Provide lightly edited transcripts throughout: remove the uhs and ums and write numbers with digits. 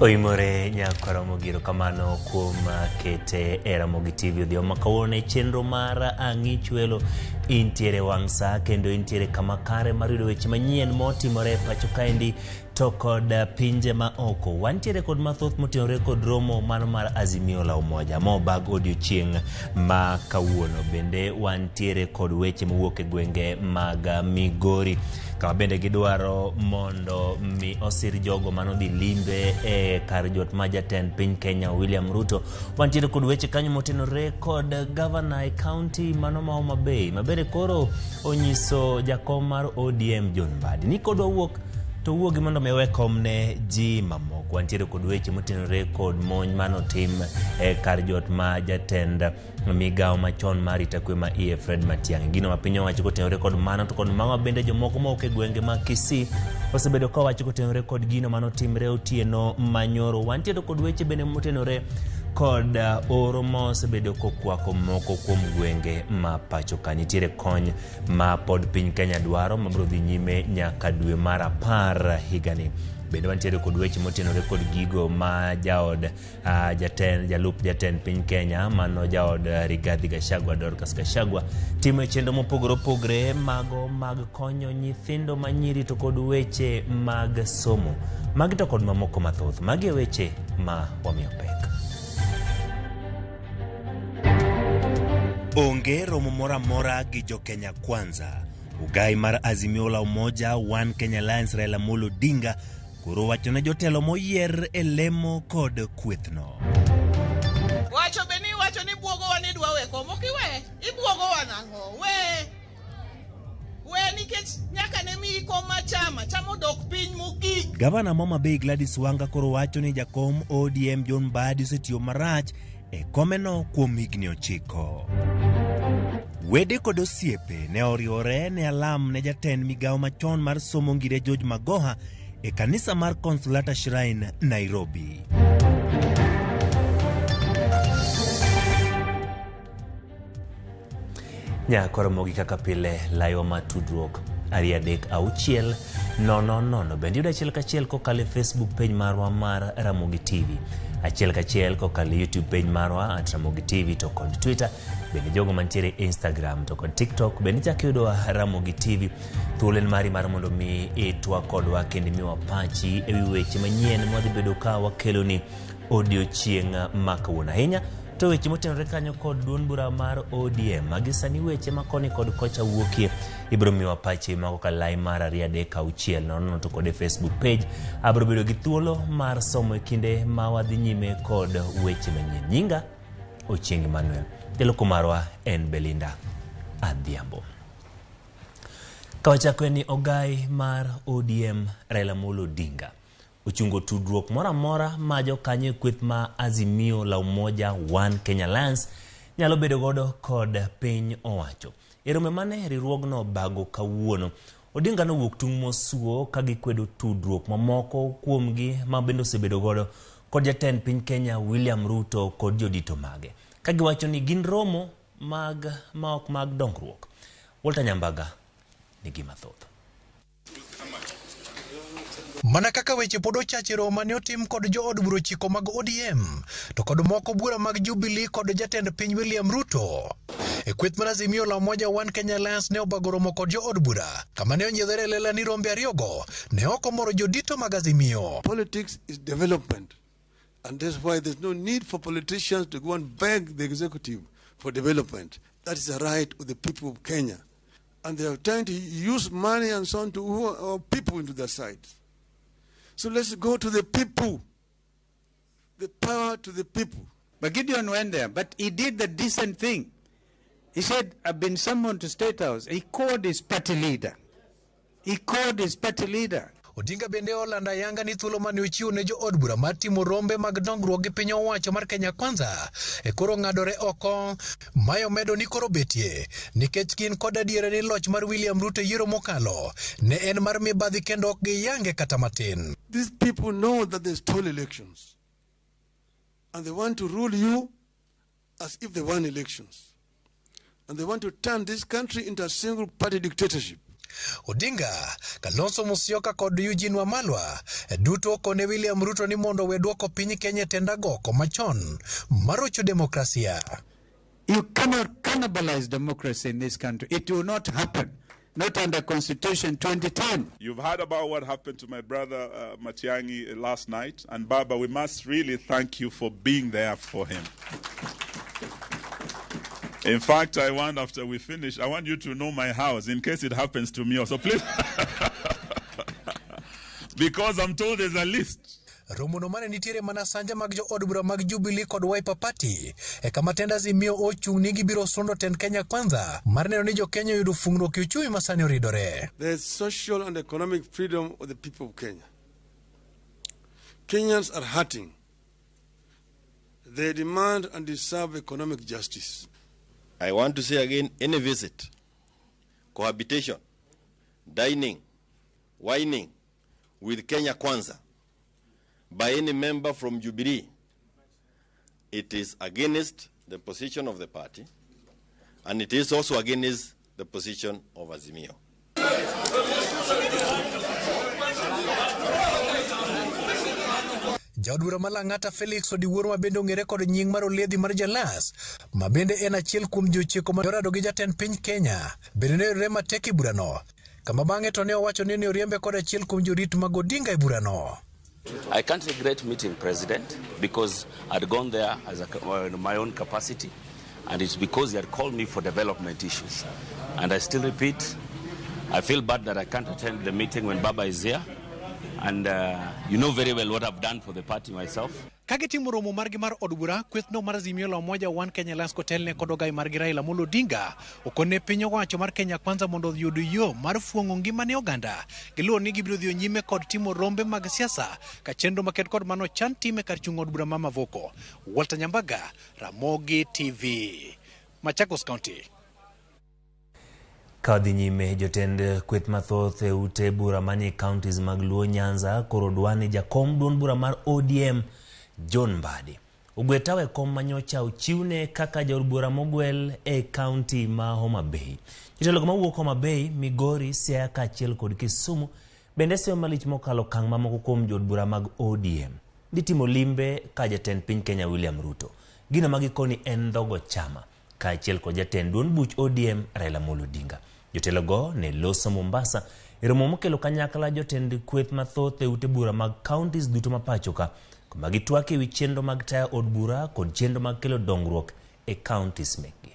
Oimore nyaka Ramogi kamano kuom kete RAMOGITV odhiyo makawone chenro mar ang'ich welo intiere wangsa kendo intiere kama kare mar yudo weche manyien motimore pacho kaendi to kod pinje ma oko. Wantiere kod mathoth motenore kod romo mano mar Azimio la Umoja mobag odiochieng' ma kawuono. Bende wantiere kod weche mowuok e gwenge mag Migori kama bende gidwaro mondo mi osir jogo manodhi limbe kar jot ma jatend piny Kenya William Ruto. Wantiere kod weche kanyo motenore kod governor e county mano ma Homa Bay mabere koro onyiso jakom mar ODM John Mbadi ni kodwa wuok to wuogi mondo mewe komne ji mamoko. Wantiere kod weche motenore kod monj manotim kar jot ma jatend migao machon marita kwe ma Fred Matiang'i. Gino ma piny owacho kotenore kod mano to kod mama bende jomoko moko e gwenge ma Kisii osebedo ka wacho kotenore kod gino manotimre otieno manyoro. Wantiere kod weche bende motenore kod oro mosebedo kokwako moko kuom gwenge ma pacho ka. Nitiere kony ma pod piny Kenya dwaro mabiro dhi nyime nyaka dwe mar 10 higani. Bende wantiere kod weche motenore kod gigo ma jaod jalup jatend piny Kenya mano jaod Rigathi Gachagua Dorcas Gachagua timo chenro mopogore opogore mago mag konyo nyithindo manyiri to kod weche mag somo. Magi to kod mamoko mathoth. Magi weche ma wamiyo pek. Onge romo mora gi jo Kenya Kwanza. Ugai mar Azimio la Umoja One Kenya Alliance Raila Amolo Odinga koro wacho ne jotelo moyier e lemo kod kwethno. Wacho ni buogo wani dwa we komo kiwe ibuogo wanango we nikech nyaka ne mi koma chamo dok piny mogik. Gavana Homa Bay Gladys Wanga koro wacho ni jakom ODM John Mbadi osetiyo marach e komeno kuom higni 9. Wede kod osiepe ne oriwore ne alam ne jatend migao machon mar somo ngire George Magoha e kanisa mar Consolata Shrine Nairobi. Nyaka Ramogi kaka pile layo matudruok 336 bende yudo achiel kachiel kokalo Facebook page marwa mar RAMOGITV, achiel kachiel kokalo YouTube page marwa @RAMOGITV to kod Twitter bende jogo mantiere Instagram to kod TikTok bende chak yudo RAMOGITV. Thulen mari mar mondo mi itwa kodwa kendo miwa pachi ewi weche manyien mwadhi bedo ka wakelo ni odiochieng' ma kawuono. Ahinya to weche motenore kanyo kod duond bura mar ODM magisani weche makoni kod kocha wuokie ibro miwa pachi mako ka lai mar 336 to kod Facebook page abro bedo gi thuolo mar somo e kinde ma wadhi nyime kod weche manyien. Nyinga Ochieng Emmanuel, telo kumarwa en Belinda Adhiambo. Kawachako ni ogai mar ODM Raila Amolo Odinga ochungo tudruok mora majo kanye kweth ma Azimio la Umoja One Kenya Alliance nyalo bedo godo kod piny owacho. Erome mane riwruogno bago kawuono, Odinga no wuok tung' mosuo ka gikwedo tudruok mamoko kuomgi ma bende osebedo godo kod jatend piny Kenya William Ruto kod jodito mage, ka giwacho ni gin romo mag dongruok. Walter Nyambaga nigi mathoth. Mana kaka weche pod ochache romo ne otim kod jood bura chiko mag ODM to kod moko bura mag Jubilee kod jatend piny William Ruto. E kweth mar Azimio la Umoja One Kenya Alliance ne obago romo kod jood bura kama ne onyiedhore lela ni rombe ariyogo ne okomoro jodito mag Azimio. Politics is development, and that's why there's no need for politicians to go and beg the executive for development. That is a right of the people of Kenya, and they are trying to use money and so on to woo people into their side. So let's go to the people. The power to the people. But Gideon went there, but he did the decent thing. He said, I've been summoned to State House. He called his party leader. Odinga bende olanda yanga ni thuolo mane ochiwo ne jood bura mar timo rombe mag dongruok gi piny owacho mar Kenya Kwanza e koro ng'adore oko. Mayo medo ni koro betie nikech gin kod adiera ni loch mar William Ruto yiero mokalo ne en mar mibadhi kendo ok giyange kata matin. These people know that they stole elections, and they want to rule you as if they won elections. And they want to turn this country into a single-party dictatorship. Odinga, Kalonzo Musyoka kod Eugene Wamalwa duto kone William Ruto ni mondo weduoko piny Kenya tendago komachon marocho demokrasia. You cannot cannibalize democracy in this country. It will not happen. Not under Constitution 2010. You've heard about what happened to my brother Matiang'i last night. And Baba, we must really thank you for being there for him. In fact, I want, after we finish, I want you to know my house in case it happens to me also. Please. Because I'm told there's a list. Romo no mane nitiere mana sanja mag jo od bura mag Jubilee kod Wiper Party kama tenda Azimio ochung' ni gibiro sundo tend Kenya Kwanza mar neno ni jo Kenya yudo fungruok kiuchumi masani oridore. There's social and economic freedom of the people of Kenya. Kenyans are hurting. They demand and deserve economic justice. I want to say again, any visit, cohabitation, dining, wining with Kenya Kwanza by any member from Jubilee, it is against the position of the party, and it is also against the position of Azimio. Jaod bura malang'ata Felix Odiwuor mabende ong'ere kod nying mar Oledhi mar Jalas, mabende en achiel kuom jochiko ma jorado gi jatend piny Kenya, bende ne yudore matek e burano, kama bang'e to ne owacho ni oriembe kod achiel kuom jorit mag Odinga e burano. I can't regret meeting President because I'd gone there as in my own capacity, and it's because he had called me for development issues. And I still repeat, I feel bad that I can't attend the meeting when Baba is here. And you know very well what I've done for the party myself. Kagitimo romo margi mar od bura, kwethno mar Azimio la Umoja One Kenya Alliance kotelne kod ogai margi Raila Amolo Odinga okone piny owacho mar Kenya Kwanza mondo oyud yo mar fuong'o ngimane oganda. Giluwo ni gibiro dhi nyime kod timo rombe mag siasa ka chenro maket kod mano chan time kar chung' od bura ma Mavoko. Walter Nyambaga, Ramogi TV, Machakos County. Kadhi nyime jotend kweth mathoth e ute bura manie counties mag Luo Nyanza koro dwani jakom duond bura mar ODM John Mbadi ogwetawe kom manyocha ochiwne kaka jaod bura mogwel e county ma Homa Bay. Jotelo mawuok Homa Bay, Migori, Siaya kaachiel kod Kisumu bende seyo malich mokalo kang' mamoko kuom jood bura mag ODM ditimo limbe ka jatend piny Kenya William Ruto. Gino magikoni en dhogo chama kaachiel kod jatend duond buch ODM Raila Amolo Odinga. Jotelo go ne loso Mombasa romo mokelo kanyakla jotend kweth mathoth e ute bura mag counties duto mapachoka kuma gitwak ewi chenro mag taya od bura kod chenro mag kelo dongruok e counties mekgi.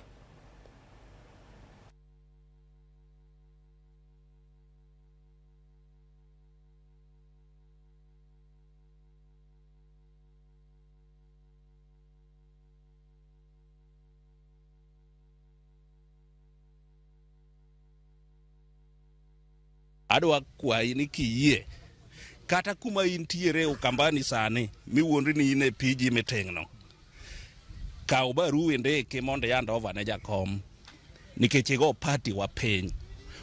Adwa kwayi ni kiyie kata kuma intiere Ukambani sani miwuondri ni ine piji miteng'no kaw barua ndeke mondo yand over ne jakom nikech igo party wa piny.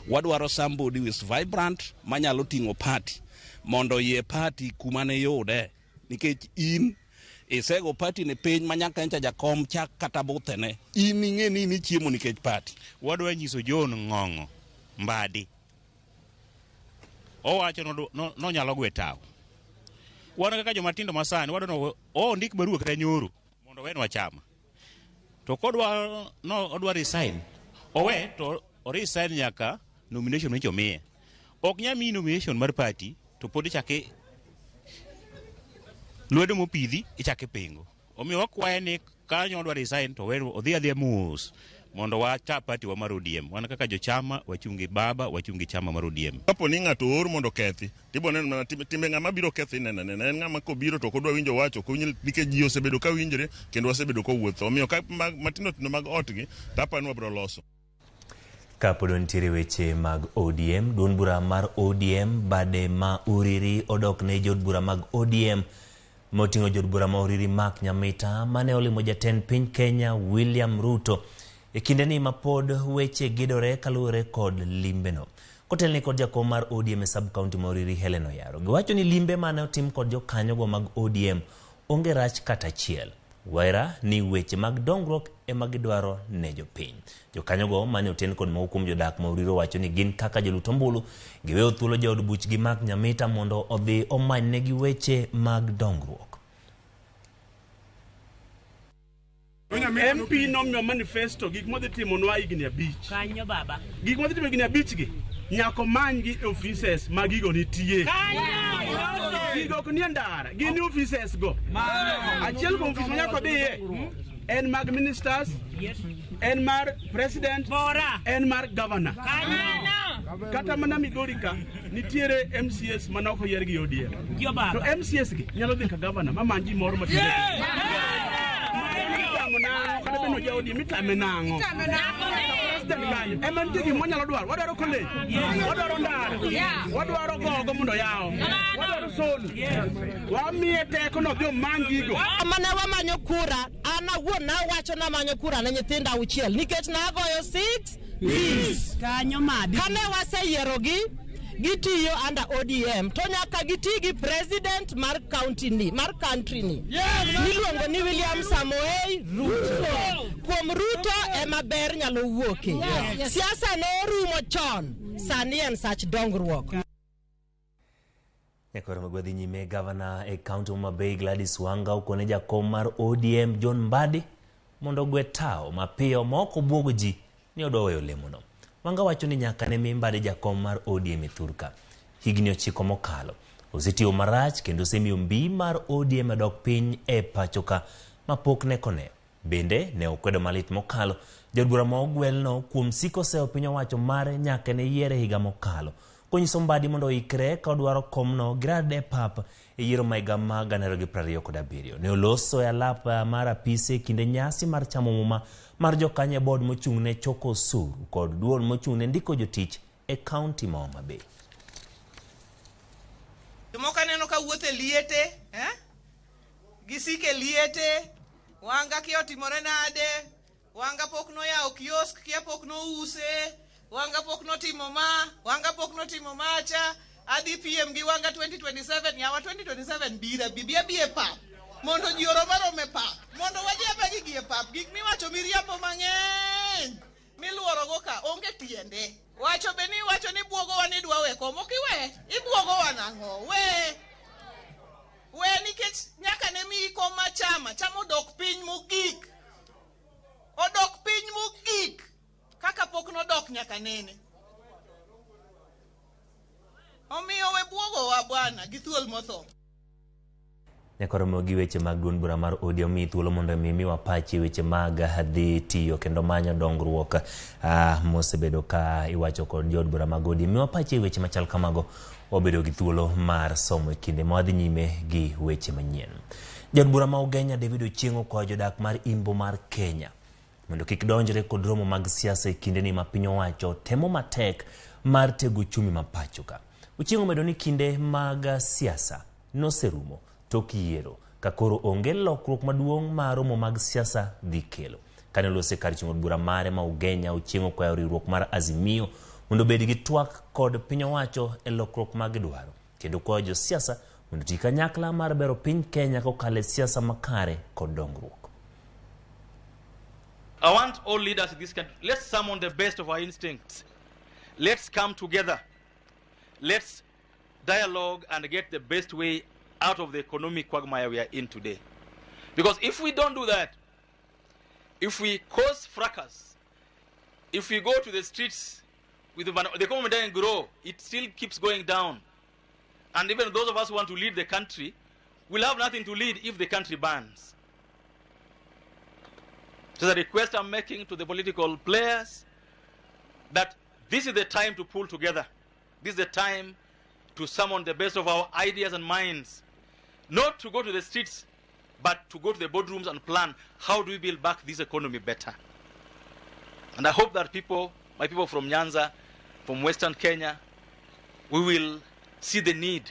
Wadwaro somebody with vibrant manyalo ting'o party mondo yie party kuma ne yude nikech in isego party ne piny manyaka encha jakom chak kata buthene in ing'e ni chiemo nikech party. Wadwa nyiso John Ng'ong'o Mbadi owacho no nyalo gwe tawo. Wan kaka joma tindo masani wadwa no ndik barua kata nyoro mondo wenwa chama. To kodwa no odwa resign. Owe to resign nyaka nomination mencho miye. Ok nyami nomination mar party to pod ichake lwedo mopidhi ichake pengo. Omiyo wakwaye ni kanyo odwa resign to wedo odhi adhi mus mondo wacha party wa mar ODM. Wan kaka jochama wachungi baba wachungi chama mar ODM. Kapo ni ng'ato or mondo kethi, tiboneno mana timbe ng'ama biro kethi nene ng'ama kobiro to kodwa winjo wacho kunyil nikech ji osebedo ka winjore kendo wasebedo ka wuotho. Omiyo ka matindo tindo mag otgi tapanwa biro loso. Kapod nitiere weche mag ODM, duond bura mar ODM bade ma Uriri odok ne jod bura mag ODM moting'o jod bura ma Uriri Mark Nyamita mane olimo jatend piny Kenya William Ruto e kinde ni mapod weche gidore kaluwore kod limbeno. Kotelni kod jakom mar ODM e sub-county ma Uriri Helen Oyaro giwacho ni limbe mane otim kod jokanyo go mag ODM onge rach kata chiel. Waira ni weche mag dongruok e magidwaro ne jopiny. Jokanyogo mane oten kod maukum jodak Mauriro wacho ni gin kaka jolutombulu giweyo thuolo jaod buchgi Mark Nyamita mondo odhi omany negi weche mag dongruok. MP nomiyo manifesto gik modhi timonwa higni 5. Kanyo baba. Gik modhi timo higni 5 gi nyaka manygi e offices ma gigo nitie. Gigo ok nie ndara, gin offices go. Achiel kuom office nyaka dhiye en mag ministers, en mar president, en mar governor. Kata mana Migori ka nitiere MCS manok oyier gi ODM. To MCS gi nyalo dhi ka governor mamanji moro matire. Kada beno jaodi mitame nango. Eman tigi monyalo dwaro. Wadwaro college. Wadwaro ndara. Wadwaro gogo mondo yao. Wadwaro solu. Wamiye teko no dhi mangigo. Mane wamanyo kura, ana wuon na wacho na manyo kura ne nyithinda 6 nikech na goyo 6 bis. Kanyo madi. Kane waseyierogi gitiyo under ODM to nyaka gitigi president mar county ni mar country ni niluongo ni William Samoei Ruto. Kuom Ruto ema ber nyalo wuoke. Siasa no rumo chon sani en sach dongruok. Nekoro magwadhi nyime governor e county Mabei Gladys Wanga ukone jakom mar ODM John Mbadi mondo gwe tao mapiyo moko buogo ji ni odoweyo lemono. Wanga wacho ni nyaka ne Mbadi jakom mar ODM Thurka higni 9 mokalo osetiyo marach kendo semiyo mbi mar ODM dok piny e pachoka mapok ne kone. Bende ne okwedo malit mokalo jodbura ma ogwelno kuom siko seo piny owacho mare nyaka ne yiere higa mokalo konyiso Mbadi mondo ikre ka odwaro komno grade pap e yiero maiga ma 2027. Ne oloso e alap mar apise kinde nyasi mar chamo muma mar jokanye board mochung'ne choko osuru kod duol mochung'ne ndiko jotich e county ma Homa Bay. Moka neno ka wuothe liete, gisike liete, Wanga ki otimore nade, Wanga pok no yao kiosk, kia pok no use, Wanga pok no timo ma, Wanga pok no timo macha, adi PM gi Wanga 2027, yawa 2027 bibia bie pap. Mondo jioro marome pap. Mondo wajeba gi pap. Gik miwacho miriambo mang'eny. Miluoro go ka onge tiende. Wacho beni wacho ni buogo wa ni dwa we komo kiwe. Ibuogo wa nang'o. We nikech nyaka ne mi koma chamo dok piny mogik. Odok piny mogik. Kaka pok no dok nyaka nene. Omiyo we buogo wa bwana gi thuol motho. Nekoro mogi weche mag duond bura mar ODM mi thuolo mondo mimi wapachi weche mag hadhi tiyo kendo manyo dongruok mosebedo ka iwacho kod jod bura mag ODM mi wapachi weche machal kamago obedo gi thuolo mar somo kinde modhi nyime gi weche manyien. Jod bura ma Ugenya David Ochieng'o kwa jodak mar Imbo mar Kenya mondo kik donjre kod romo mag siasa e kinde ni ma piny owacho temo matek mar tego chumi mapachoka. Ochieng'o medo ni kinde mag siasa noserumo tok yiero kakoro onge lokruok maduong' mar romo mag siasa dhi kelo. Kane lose kar chung'o bura mare ma Ugenya Ochieng'o kwayo riwruok mar Azimio mondo bed gi twak kod piny owacho e lokruok mag dwaro kendo kwayo jo siasa mondo tii kanyakla mar bero piny Kenya kokale siasa makare kod dongruok. I want all leaders in this country, let's summon the best of our instincts. Let's come together. Let's dialogue and get the best way out of the economic quagmire we are in today. Because if we don't do that, if we cause fracas, if we go to the streets with the economy doesn't grow, it still keeps going down. And even those of us who want to lead the country will have nothing to lead if the country burns. So the request I'm making to the political players that this is the time to pull together. This is the time to summon the best of our ideas and minds. Not to go to the streets, but to go to the boardrooms and plan how do we build back this economy better. And I hope that my people from Nyanza, from Western Kenya, we will see the need.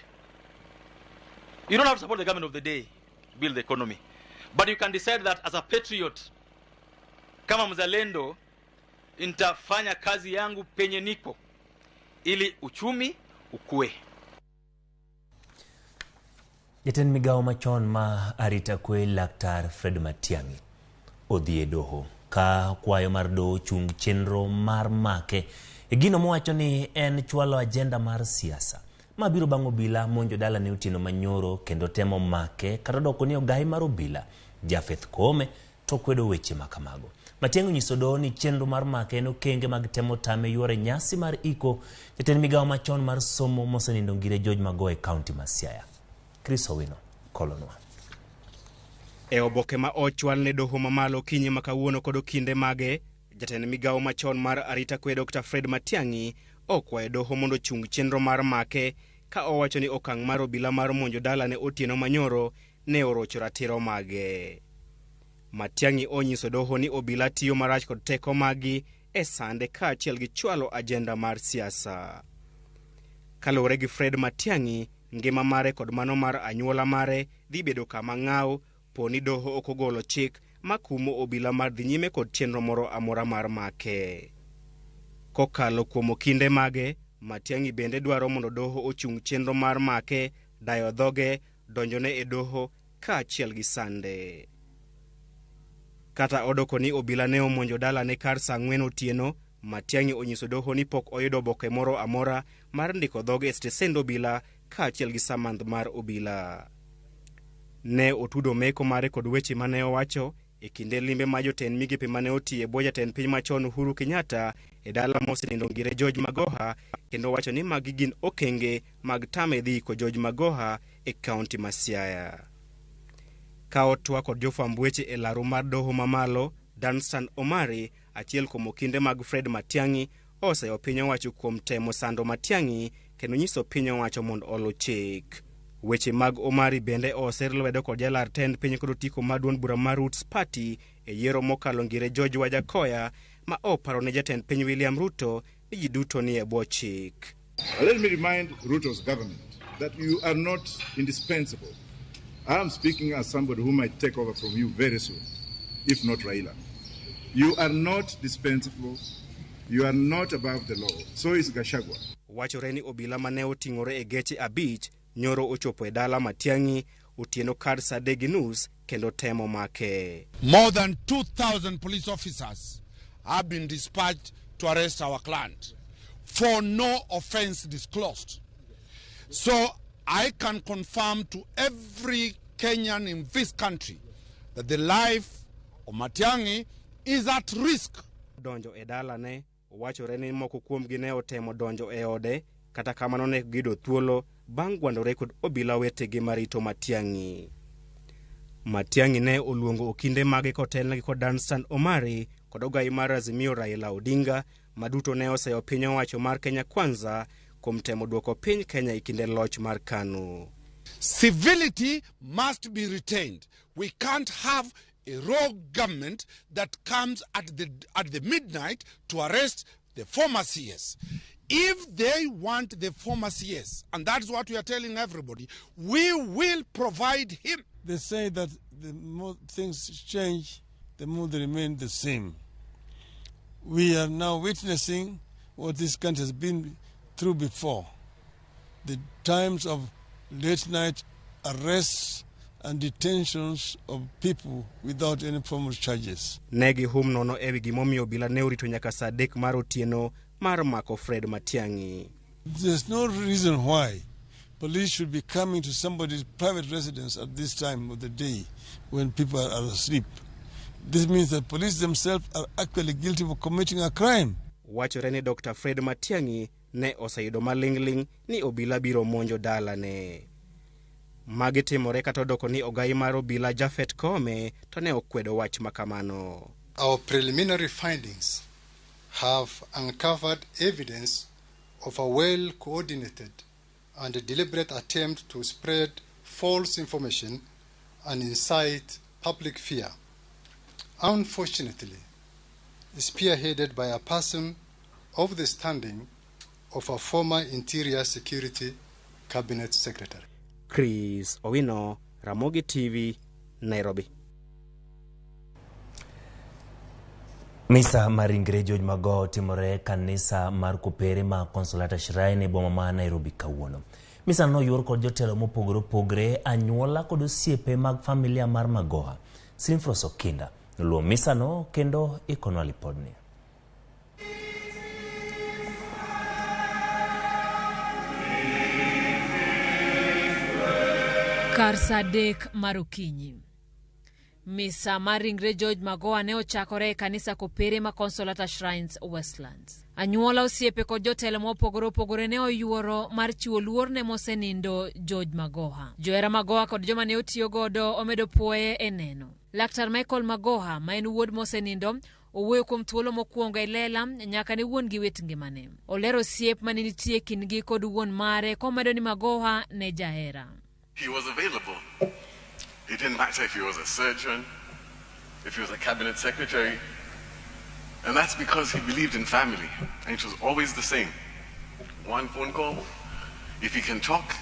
You don't have to support the government of the day to build the economy. But you can decide that as a patriot, kama mzalendo, nitafanya kazi yangu penye niko, ili uchumi ukue. Jatend migawo machon ma arita kwe Laktar Fred Matiang'i odhi e doho ka kwayo mar doho chung chenro mar make e gino mowacho ni en chwalo agenda mar siasa ma biro bang' obila monjo dala ne Otieno Manyoro kendo temo make kata doko ni ogai mar obila Jafeth Kome to kwedo weche makamago. Matiang'i nyiso doho ni chenro mar make en okenge mag temo tame yuore nyasi mar iko jatend migawo machon mar somo mosenindo ngire George Magoha e kaunti ma Siaya. Chris Owino kolonwa. E oboke ma ochwal ne doho mamalo kinyi makawuono kod kinde mage, jatend migawo machon mar arita kwe Dr. Fred Matiang'i okwayo doho mondo chung chenro mar make ka owacho ni okang' mar obila mar monjo dala ne Otieno Manyoro ne orocho ratiro mage. Matiang'i onyiso doho ni obila tiyo marach kod teko magi e sande kaachiel gi chwalo agenda mar siasa. Kaluwore gi Fred Matiang'i, ngima mare kod mano mar anyuola mare dhi bedo kama ng'aw poni doho ok ogolo chik makumo obila mar dhi nyime kod chenro moro amora mar make. Kokalo kuom kinde mage, Matiang'i bende dwaro mondo doho ochung chenro mar make, dayo dhoge, donjone e doho kaachiel gi sande. Kata odoko ni obila ne omonjo dala ne kar saa 4 otieno, Matiang'i onyiso doho ni pok oyudo oboke moro amora mar ndiko dhoge e stesend obila kaachiel gi samandh mar obila. Ne otudo meko mare kod weche mane owacho e kinde limbe ma jotend migepe mane oti e bwo jatend piny machon Uhuru Kenyatta e dala mosenindo ngire George Magoha, kendo wacho ni magi gin okenge mag tame dhi ko George Magoha e kaunti ma Siaya. Ka otwa kod jofwamb weche e laro mar doho mamalo, Danstan Omari, achiel kuom okinde mag Fred Matiang'i, oseyo piny owacho kuom temo sando Matiang'i kendo nyiso piny owacho mondo olu chik. Weche mag Omari bende oser lwedo kod jalar tend piny kod otiko mar duond bura mar Roots Party e yiero mokalo ngire George Wajakoya ma oparo ne jatend piny William Ruto ni ji duto ni e bwo chik. Let me remind Ruto's government that you are not indispensable. I am speaking as somebody who might take over from you very soon, if not Raila. You are not dispensable. You are not above the law. So is Gachagua. Wachore ni obila mane oting'ore e geche 5 nyoro ochopo e dala Matiang'i otieno kar saa 3:30 kendo temo make. More than 2,000 police officers have been dispatched to arrest our client for no offense disclosed. So I can confirm to every Kenyan in this country that the life of Matiang'i is at risk. Donjo e dala ne, wachore ni moko kuomgi ne otemo donjo e ode, kata kamano ne gido thuolo bang' gwandore kod obila wetegi marito Matiang'i. Matiang'i ne oluongo okinde mage kotelnegi kod Danstan Omari kod ogai mar Azimio Raila Odinga, maduto ne oseyo piny owacho mar Kenya Kwanza kuom temo duoko piny Kenya ikinde loch mar KANU. Civility must be retained. We can't have a rogue government that comes at the midnight to arrest the former CS. If they want the former CS, and that's what we are telling everybody, we will provide him. They say that the more things change, the more they remain the same. We are now witnessing what this country has been through before. The times of late night arrests and detentions of people without any formal charges. Negi hum nono ewi gimomiyo obila ne orito nyaka saa 3 mar otieno mar mako Fred Matiang'i. There's no reason why police should be coming to somebody's private residence at this time of the day when people are asleep. This means that police themselves are actually guilty of committing a crime. Wachore ni Dr. Fred Matiang'i ne oseyudo malingling ni obila biro monjo dala ne. Magi timore kata odoko ni ogai mar obila Jafeth Kome to ne okwedo wach makamano. Our preliminary findings have uncovered evidence of a well-coordinated and deliberate attempt to spread false information and incite public fear. Unfortunately, spearheaded by a person of the standing of a former Interior Security Cabinet Secretary. Chris Owino, Ramogi TV, Nairobi. Misa maringre George Magoha timore kanisa mar Kopere ma Consolata Shrine e boma ma Nairobi kawuono. Misano noyuor kod jotelo mopogore opogore, anyuola kod osiepe mag familia mar Magoha. Sinfros Okinda noluwo misano kendo ikonwa lipodni. Kar saa 3 mar okinyi. Misa mar ringre George Magoha ne ochakore e kanisa kopere ma Consolata Shrines Westlands. Anyuola, osiepe kod jotelo mopogore opogore ne oyuoro mar chiwo luor ne mosenindo George Magoha. Johera Magoha kod joma ne otiyo godo omedo puoye e neno. Laktar Michael Magoha, ma en wuod mosenindo, owuoyo kuom thuolo mokwongo e lela nyaka ne wuon gi wet ngimane. Olero osiep mane nitie kindgi kod wuon mare komedo ni Magoha ne jahera. He was available. It didn't matter if he was a surgeon, if he was a cabinet secretary. And that's because he believed in family. And it was always the same. One phone call. If he can talk,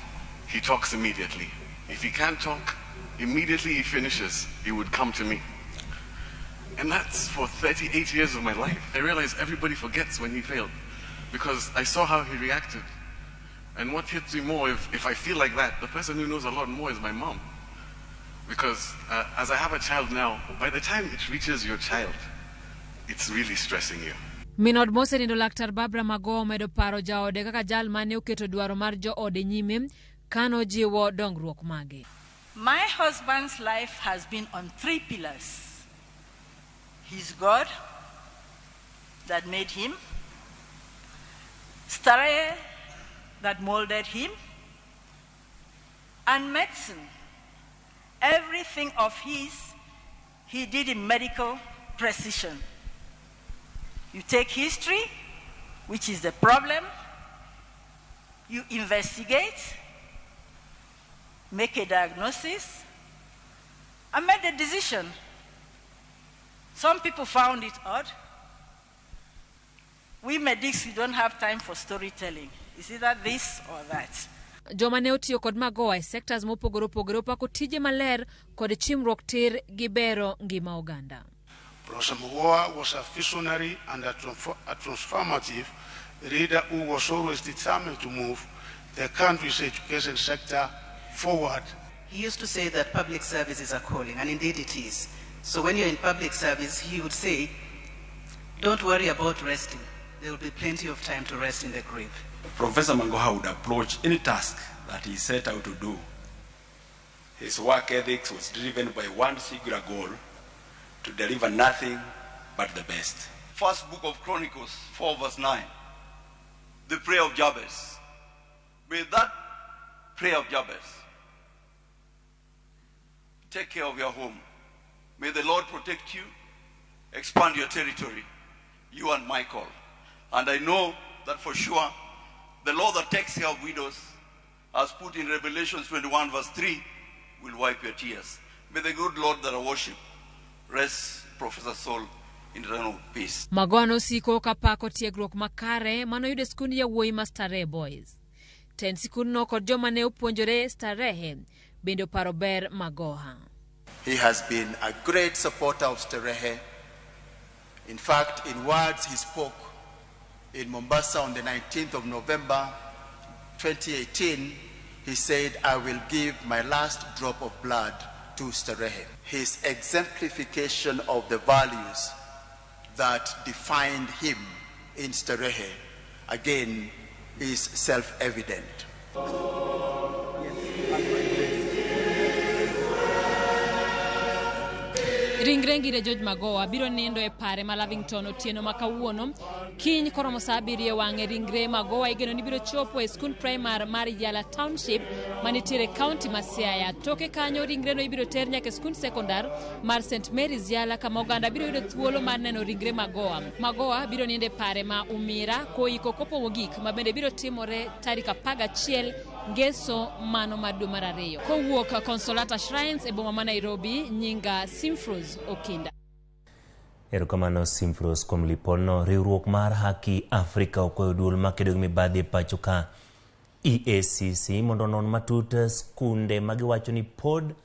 he talks immediately. If he can't talk, immediately he finishes, he would come to me. And that's for 38 years of my life. I realized everybody forgets when he failed because I saw how he reacted. And what hits me more, if I feel like that, the person who knows a lot more is my mom. Because as I have a child now, by the time it reaches your child, it's really stressing you. Minod mosenindo Laktar Barbara Magoha omedo paro jaode kaka jal mane oketo dwaro mar joode nyime kano jiwo dongruok mage. My husband's life has been on 3 pillars. His God that made him, Starehe that molded him, and medicine. Everything of his, he did in medical precision. You take history, which is the problem, you investigate, make a diagnosis, and make the decision. Some people found it odd. We medics, we don't have time for storytelling. It's either this or that. Joma ne otiyo kod Magoha e sectors mopogore opogore opako tije maler kod chimruok tir gi bero ngima oganda. Professor Magoha was a visionary and a transformative leader who was always determined to move the country's education sector forward. He used to say that public service is a calling, and indeed it is. So when you're in public service, he would say, don't worry about resting. There will be plenty of time to rest in the grave. Professor Magoha would approach any task that he set out to do. His work ethics was driven by one singular goal, to deliver nothing but the best. First book of Chronicles 4 verse 9, the prayer of Jabez. May that prayer of Jabez take care of your home. May the Lord protect you, expand your territory, you and Michael. And I know that for sure, the Lord that takes care of widows, as put in Revelation 21 verse 3, will wipe your tears. May the good Lord that I worship rest Professor Saul in the realm of peace. Magoha nosiko kapako tiegruok makare manoyudo skund yawuoyi ma Starehe Boys. Ten sikundno kod joma ne opuonjore Starehe bende oparo ber Magoha. He has been a great supporter of Starehe. In fact, in words he spoke in Mombasa on the 19th of November 2018, he said, I will give my last drop of blood to Starehe. His exemplification of the values that defined him in Starehe, again, is self-evident. Ringre ngire George Magoha biro nindo e pare ma Lavington otieno makawuono. Kiny koromo saa 7 wang'e ringre Magoha igeno ni biro chopo e skund primar mar Yala Township manitiere kaunti ma Siaya. Toke kanyo ringre no ibiro ter nyaka skund sekondar mar St Mary's Yala kama oganda biro yudo thuolo mar neno ringre Magoha. Magoha biro nindo e pare ma Umira koiko kopo mogik ma bende biro timore tarik 11 Ngeso mano mar dwe mar 2. Kowuok Consolata Shrines e boma ma Nairobi, nyinga Sinfros Okinda. Erokamano Sinfros kuom lipono. Riwruok mar Haki Afrika okwayo duol makedo gi mibadhi e pacho ka EACC mondo non matut skunde magiwacho ni pod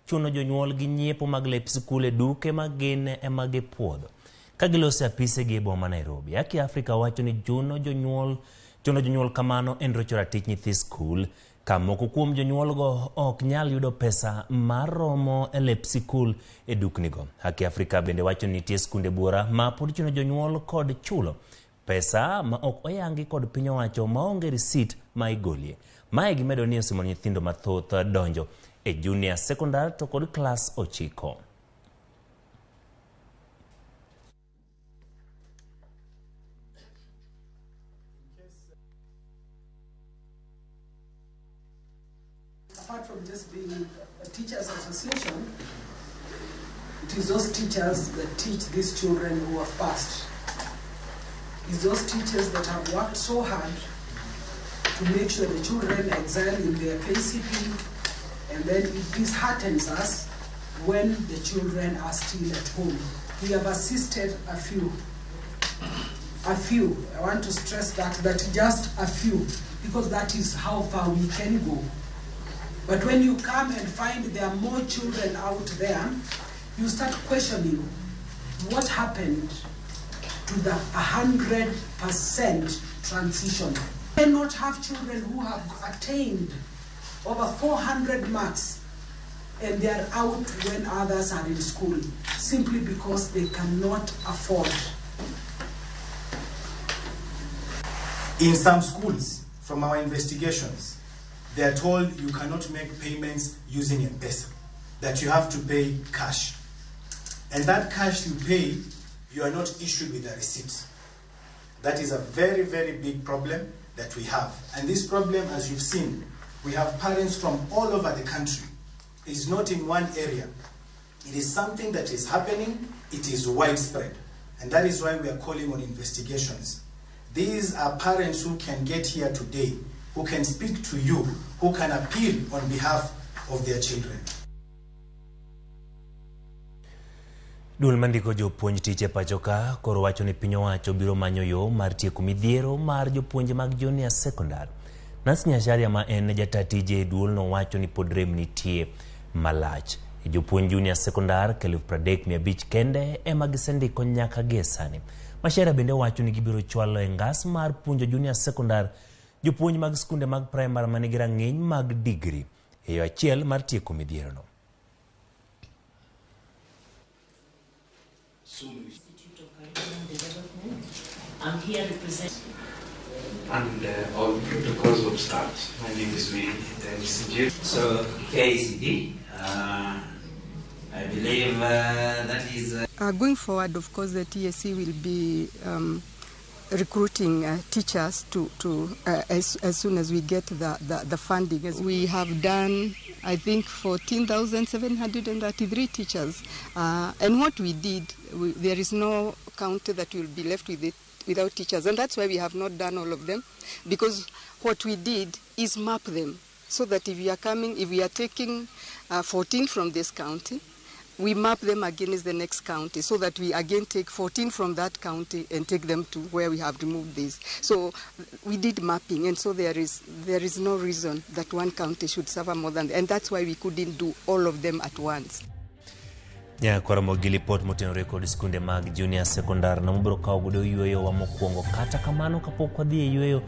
chuno jonyuol gi nyiepo mag lep skul e duke magin ema gipuodho. Ka gilose apise gi e boma Nairobi, Haki Afrika wacho ni juno jonyuol Chuno jonyuol kamano en rocho ratich nyithi skul ka moko kuom jonyuolgo ok nyal yudo pesa mar romo e lep sikul e duknigo. Haki Afrika bende wacho ni nitie skunde buora ma pod chuno jonyuol kod chulo pesa ma ok oyangi kod piny owacho maonge risit ma igolie. Mae gimedo ni osimo nyithindo mathoth donjo e junior secondary to kod klas 9. Apart from just being a teachers association, it is those teachers that teach these children who have passed. It's those teachers that have worked so hard to make sure the children excel in their KCP, and then it disheartens us when the children are still at home. We have assisted a few. I want to stress that just a few, because that is how far we can go. But when you come and find there are more children out there, you start questioning what happened to the 100% transition. We cannot have children who have attained over 400 marks and they are out when others are in school, simply because they cannot afford. In some schools, from our investigations, they are told you cannot make payments using M-Pesa, that you have to pay cash. And that cash you pay, you are not issued with a receipt. That is a very, very big problem that we have. And this problem, as you've seen, we have parents from all over the country. It's not in one area. It is something that is happening, it is widespread. And that is why we are calling on investigations. These are parents who can get here today, who can speak to you, who can appeal on behalf of their children. Dul mandiko jopuonj tich e pachoka koro wacho ni piny owacho biro manyo yo mar tieko midhiero mar jopuonje mag junior secondary. Nancy Nyasharia ma en jata tije duol no wacho ni pod rem nitie malach. Jopuonj junior secondary 35,500 kende ema gisendiko nyaka gie sani. Masharia bende wacho ni gibiro chwalo e ngas mar puonjo junior secondary jopuonj mag skunde mag primary manigi rang'iny mag degree e yo achiel mar tieko midhiero no. I'm here representing and all the protocols of start. My name is Weche. So KCD, I believe that is going forward. Of course, the TSC will be recruiting teachers as soon as we get the funding. As we have done, I think 14,733 teachers, and what we did, there is no county that will be left with it without teachers, and that's why we have not done all of them, because what we did is map them so that if we are taking 14 from this county, we map them against the next county so that we again take 14 from that county and take them to where we have removed these. So we did mapping, and so there is no reason that one county should suffer more than, and that's why we couldn't do all of them at once. Ya Ramogi report motenore kod skunde mag junior secondary na mubiro kawo godo yueyo wa mokwongo, kata kamano kapok wadhi e yueyo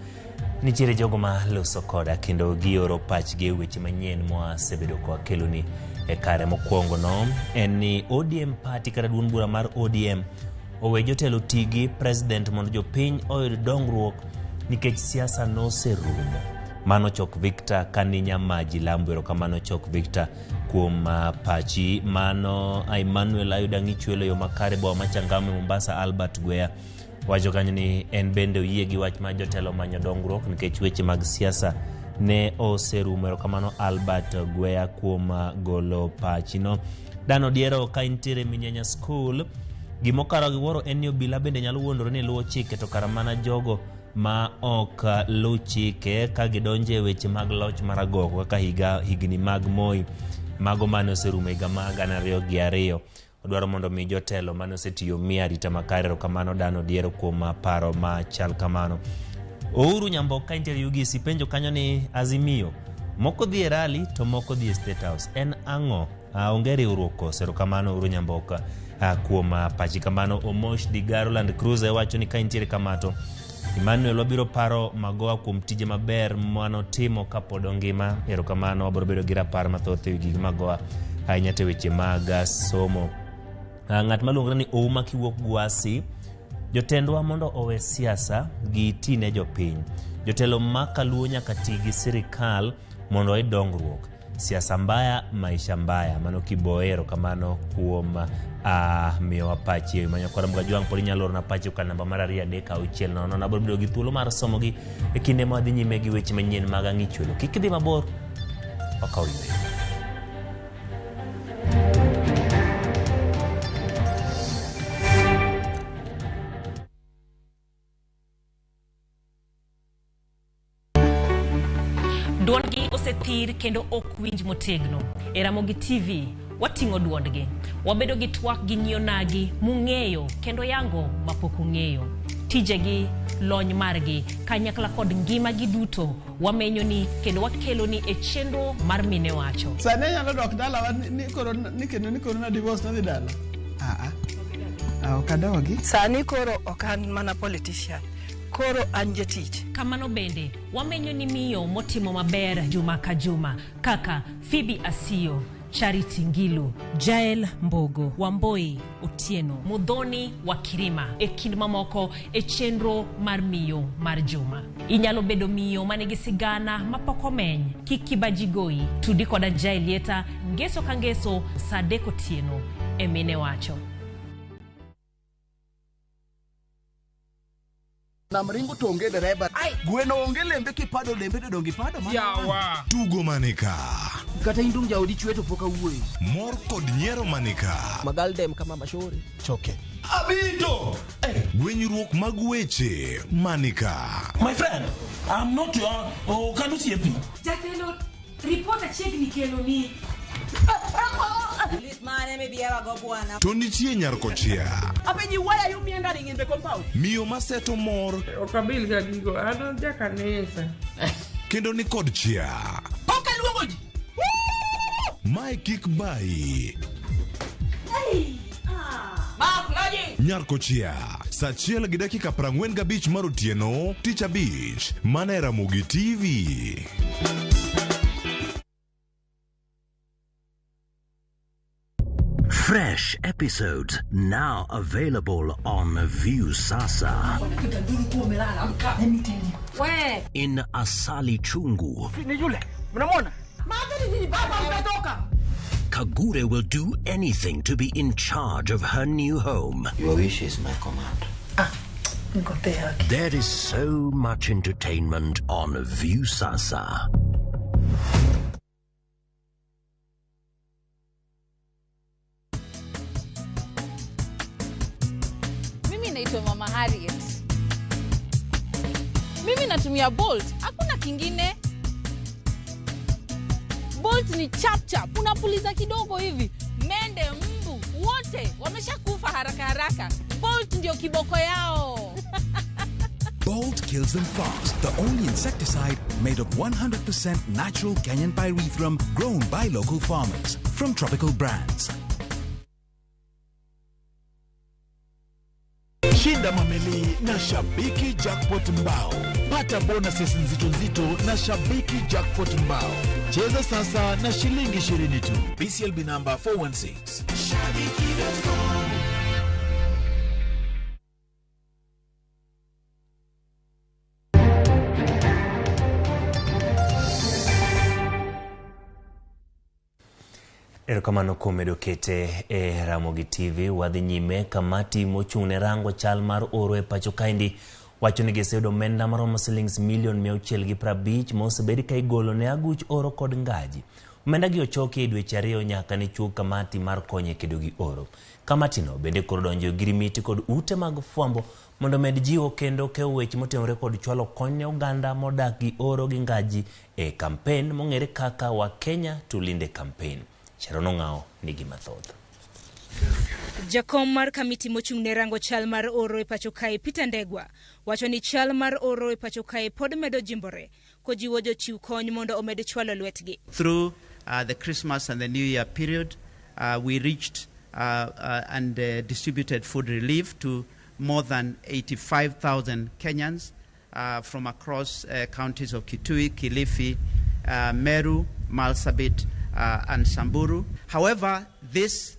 nitiere jogo ma loso koda kendo gioro pachgi weche manyien mwasebedo kwa keloni e kare mokwongo no en ni ODM party kata duond bura mar ODM owe jotelo tigi president mondo jopiny oyud dongruok nikech siasa noserumo. Mano Chok Victor Kaninya Maji Lambwero kamano Chok Victor kuom pachi mano Emmanuel Ayuda Ngichwelo yo makare bo machangame Mombasa Albert Gwea wacho kanyo ni en bende oyie gi wach ma jotelo manyo dongruok nikech weche mag siasa ne oserumo. Kamano Albert Gwea kuom golo pachi no. Dano diero ka intiere Minyenya School gimokaro giworo en ni obila bende nyalo wuondore ni luwo chike to karamana jogo ma ok luw chike ka gidonje weche mag loch maragogo kaka higni mag Moi mago mane oserumo higa mag 2002. Odwaro mondo mi jotelo mane osetiyo miya arita makare. Kamano Dano diero kuom paro ma chal kamano. Ouru Nyamboka intiere UGC penjo kanyo ni Azimio moko dhi e rally to moko dhi e State House, en ang'o? Onge riwruok kosero. Kamano Ouru Nyamboka kuom pachi. Kamano Omosh Digaro Land Cruiser wacho ni ka intiere kamato Emmanuel wabiro paro Magoha kuom tije maber manotimo kapod ongima. Erokamano, wabiro bedo gi rapar mathoth ewi gig Magoha ahinya te weche mag somo. Ng'at maluongore ni Ouma Kiwuok Gwasi: jotendwa mondo owe siasa gi tine jopiny. Jotelo makaluo nyaka ti gi sirikal mondo e dongruok. Siasa mbaya, maisha mbaya. Mano Kiboe. Erokamano kuom miyo Apache manyo kora Mgajwang' podi nyalo orna Apache ka namba mar 236 nabiro bedo gi thuolo mar somogi e kinde ma wadhi nyime gi weche manyien mag ang'ichwelo. Kik idhi mabor, wakawiwe. Duondgi osethir kendo ok winj motegno. E Ramogi TV wating'o duondgi. Wabedo gi twak gi nyionagi mung'eyo kendo yango mapok ung'eyo. Tijegi, lony margi, kanyakla kod ngimagi duto wamenyoni kendo wakeloni e chenro mar mine wacho. Sane nyalo dok dala ni koro na divorce nadhi dala. Okadogi. Sani koro okan mana politician. Koro an jatich. Kamano bende, wamenyo ni miyo motimo maber juma ka juma, kaka Phoebe Asiyo, Charity Ngilu, Jael Mbogo, Wamboi Otieno, Mudhoni Wakirima, e kind mamoko e chenro mar miyo mar juma. Inyalo bedo miyo manigi sigana mapoko meny, kikibajigoi, tudi koda Jaelieta, ngeso ka ngeso, Sadeko Otieno, e mine wacho. Namringo tonge dereba. Gweno onge lembe kipado lembe to dongi pado ma. Yawa. Tugo manika. Kata indung jaodi chweto poka wuoi. Mor kod nyiero manika. Magal dem kama mashori. Choke. Abito. Gwenyruok mag weche manika. My friend, I'm not your can you see me? Jatelo, report achiegni kelo ni. To nitie Nyarkochia. Apenji, why are you meandering in the compound? Miyo maseto mor. Okabil ga gigo, ano jakanisa. Kendo ni kod chia. Poka luongo ji. Mae kik bai. Nyarkochia, saa 1:45 mar otieno, tich abich, mana e Ramogi TV. Fresh episodes now available on View Sasa. Let me tell you. Where? In Asali Chungu. Kagure will do anything to be in charge of her new home. Your wish is my command. There is so much entertainment on View Sasa. Naitwa Mama Harriet. Mimi natumia Bolt, hakuna kingine. Bolt ni chap chap, unapuliza kidogo hivi. Mende, mbu, wote wameshakufa haraka haraka. Bolt ndio kiboko yao. Bolt kills them fast. The only insecticide made of 100% natural Kenyan pyrethrum grown by local farmers from tropical brands. Shinda mameli na Shabiki Jackpot Mbao. Pata bonuses nzito na Shabiki Jackpot Mbao. Cheza sasa na shilingi 20 tu. BCLB number 416. Shabiki.com. Erokamano kuom kete e Ramogi TV. Wadhi nyime. Kamati mochung'ne rango chal mar oro e pacho kaendi wacho ni giseyudo omenda maromo shillings $650,000 mosebedi ka igolo ne aguch oro kod ngaji. Omenda gi ochoki e dweche 2 nyaka ne chug kamati mar konyo e kedo gi oro. Kamati no bende koro donjo girimiti kod ute mag fwambo mondo med jiwo kendo kewo weche motenore kod chwalo kony ne oganda modak gi oro gi ngaji e kampen mong'ere kaka wa Kenya tulinde kampen. Charono ng'ao nigi mathoth. Jakom mar kamiti mochung'ne rango chal mar oro e pacho kae Peter Ndegwa wacho ni chal mar oro e pacho kae pod medo jimbore kojiwo jochiw kony mondo omed chwalo lwetgi. Through the Christmas and the New Year period, we reached and distributed food relief to more than 85,000 Kenyans from across counties of Kitui, Kilifi, Meru, Marsabit, and Samburu. However, this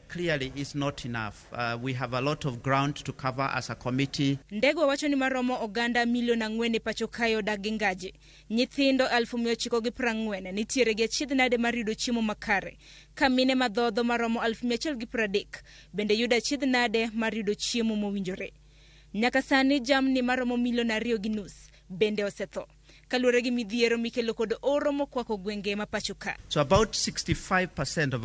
clearly is not enough. We have a lot of ground to cover as a committee. Ndego wacho ni maromo oganda milion 4 pacho kayo dagingaje. Nyithindo 1940 nitiere gi achiedhnade mar yudo chiemo makare. Kamine madhodho maromo 130 bende yudo achiedhnade mar yudo chiemo mowinjore. Nyaka sani jamni maromo milion 2.5 bende osetho. Kaluwore gi midhiero mikelo kod oro mokwako gwenge ma pacho ka. So about 65% of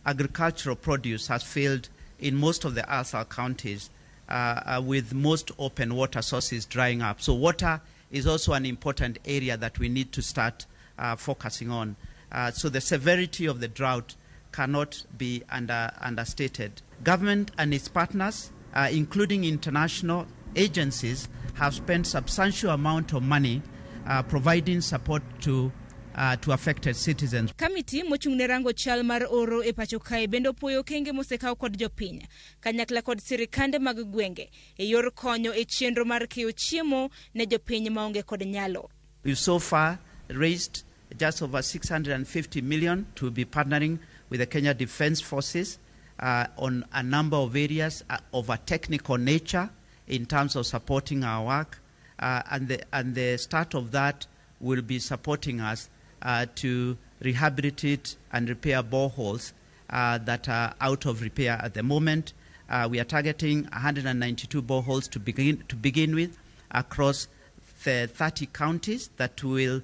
agricultural produce has failed in most of the ASAL counties, with most open water sources drying up. So water is also an important area that we need to start focusing on. So the severity of the drought cannot be understated. Government and its partners, including international agencies, have spent substantial amount of money providing support to affected citizens. Kamiti mochung'ne rango chal mar oro e pacho kae bendo puoyo kenge mosekaw kod jopiny kanyakla kod sirikande mag gwenge e yor konyo e chenro mar keyo chiemo ne jopiny maonge kod nyalo. We've so far raised just over 650 million to be partnering with the Kenya Defence Forces on a number of areas of a technical nature in terms of supporting our work, and the start of that will be supporting us to rehabilitate and repair boreholes that are out of repair at the moment. We are targeting 192 boreholes to begin with across the 30 counties that will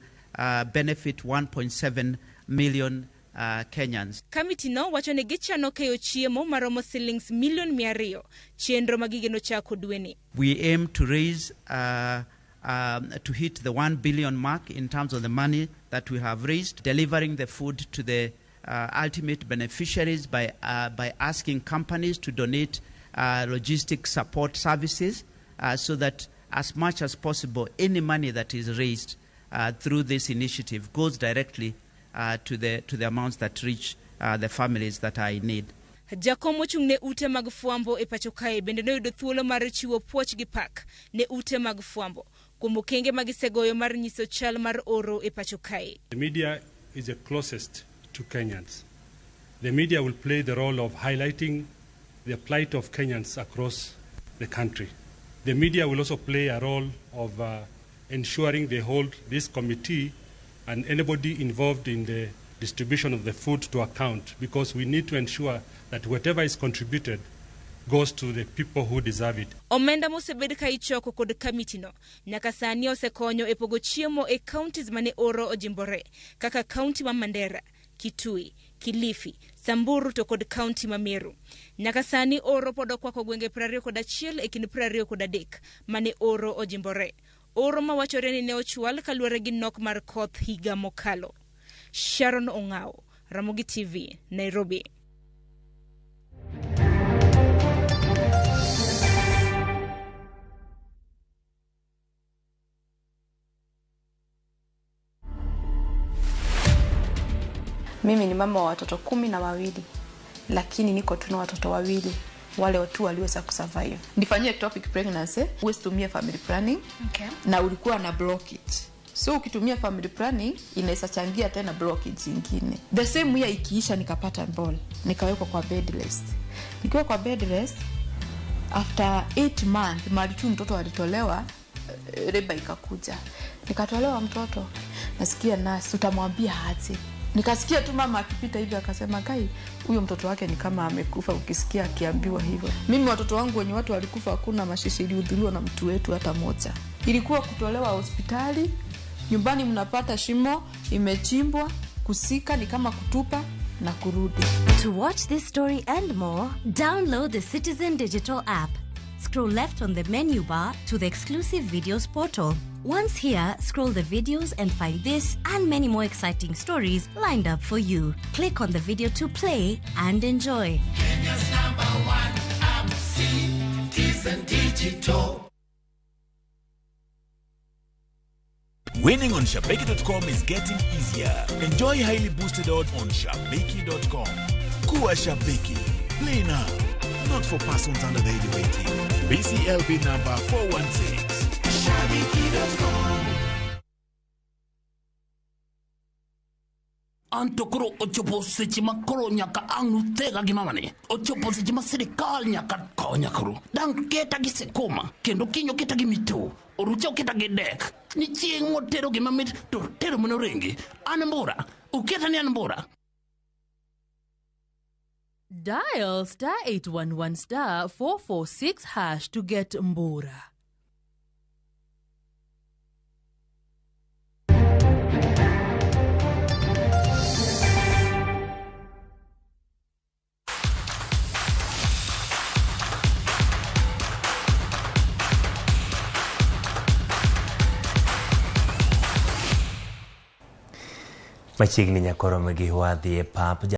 benefit 1.7 million Kenyans. Kamiti no wacho ni gichano keyo chiemo maromo shillings milion 200 chenro magigeno chako dweni. We aim to raise to hit the 1 billion mark in terms of the money that we have raised, delivering the food to the ultimate beneficiaries by asking companies to donate logistic support services so that as much as possible any money that is raised through this initiative goes directly to the amounts that reach the families that are in need. Jakom mochung'ne ute mag fwambo e pacho kae bende noyudo thuolo mar chiwo puoch gi pak ne ute mag fwambo kuom okenge magisegoyo mar nyiso chal mar oro e pacho kae. The media is the closest to Kenyans. The media will play the role of highlighting the plight of Kenyans across the country. The media will also play a role of ensuring they hold this committee and anybody involved in the distribution of the food to account, because we need to ensure that whatever is contributed goes to the people who deserve it. Omenda mosebed ka ichoko kod kamiti no nyaka sani osekonyo e pogo chiemo e counties mane oro ojimbore kaka county ma Mandera, Kitui, Kilifi, Samburu to kod county ma Meru. Nyaka sani oro pod okwako gwenge 21 e kind 23 mane oro ojimbore. Oro ma wachore ni ne ochwal kaluwore gi nok mar koth higa mokalo. Sharon Ong'ao, Ramogi TV, Nairobi. Mimi ni mama wa watoto 12, lakini niko tuna watoto 2 wale watu waliweza kusurvive. Nifanyie ectopic pregnancy, usitumie family planning, na ulikuwa na blockage. So ukitumia family planning inaweza changia tena blockage nyingine. The same year ikiisha nikapata ball, nikawekwa kwa bed rest. Nikiwa kwa bed rest after 8 months mali tu mtoto alitolewa, reba ikakuja. Nikatolewa mtoto. Nasikia nasi utamwambia aje. Nikasikia tu mama akipita hivi akasema kai huyo mtoto wake ni kama amekufa, ukisikia akiambiwa hivyo. Mimi watoto wangu wenye watu walikufa hakuna mashishi ilihudhuriwa na mtu wetu hata moja. Ilikuwa kutolewa hospitali, nyumbani mnapata shimo imechimbwa, kusika ni kama kutupa na kurudi. To watch this story and more, download the Citizen Digital app. Scroll left on the menu bar to the exclusive videos portal. Once here, scroll the videos and find this and many more exciting stories lined up for you. Click on the video to play and enjoy. Kenya's #1 app, Citizen Digital. Winning on Shabiki.com is getting easier. Enjoy highly boosted odds on Shabiki.com. Kuwa Shabiki. Play now. not for persons under the age of 18. BCLB number 416. Antokoro ochopo sechi makoro nyaka anu tega gimamane. Ochopo sechi masirikal nyaka konya koro. Dang keta gisekoma. Kendo kinyo keta gimito. Orucha keta gidek. Ni chieng motero gimamit to tero monorengi. Anambora. Uketa ni anambora. Dial *811 446# to get Mbura. Machiegni nyakoro megi wadhi e pap